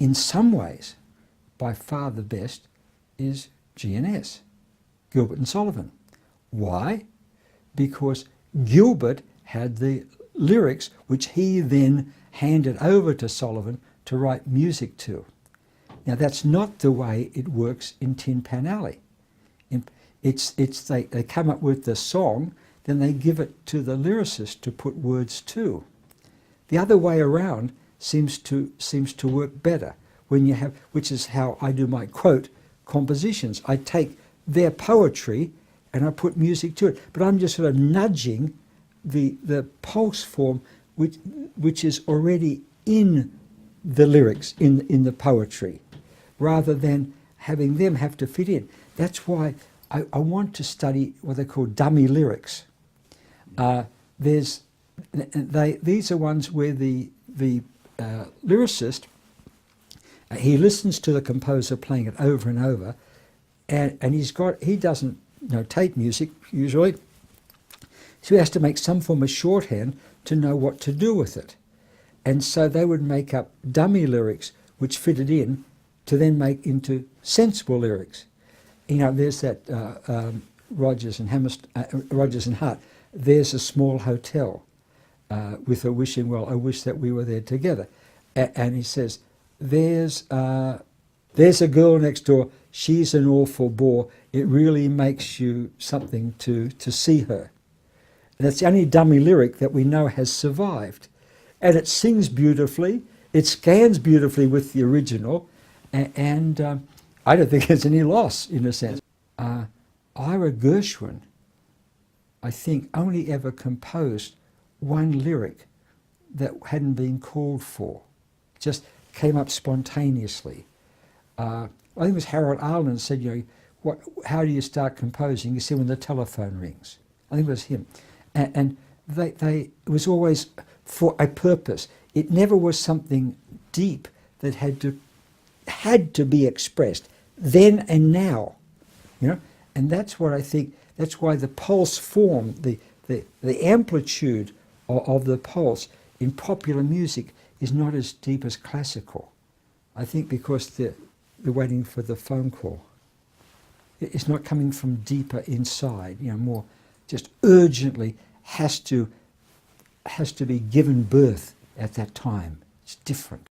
in some ways, by far the best is G&S, Gilbert and Sullivan. Why? Because Gilbert had the lyrics which he then handed over to Sullivan to write music to. Now that's not the way it works in Tin Pan Alley. They come up with the song, then they give it to the lyricist to put words to. The other way around seems to work better when you have, which is how I do my quote compositions. I take their poetry and I put music to it, but I'm just sort of nudging the pulse form which is already in the lyrics, in the poetry, rather than having them have to fit in. That's why I want to study what they call dummy lyrics. These are ones where the lyricist, he listens to the composer playing it over and over, and he doesn't notate music usually, so he has to make some form of shorthand to know what to do with it. And so they would make up dummy lyrics which fitted in to then make into sensible lyrics. There's that Rodgers and Hart, there's a small hotel with a wishing well, I wish that we were there together. And he says, there's a girl next door, she's an awful bore, it really makes you something to see her. And that's the only dummy lyric that we know has survived. And it sings beautifully, it scans beautifully with the original, and I don't think there's any loss in a sense. Ira Gershwin, I think, only ever composed one lyric that hadn't been called for. It just came up spontaneously. I think it was Harold Arlen said, how do you start composing? He said, when the telephone rings. I think it was him. And it was always for a purpose. It never was something deep that had to be expressed then and now. And that's what I think, that's why the pulse form, the amplitude of the pulse in popular music is not as deep as classical. I think because they're waiting for the phone call. It's not coming from deeper inside, more just urgently has to be given birth at that time. It's different.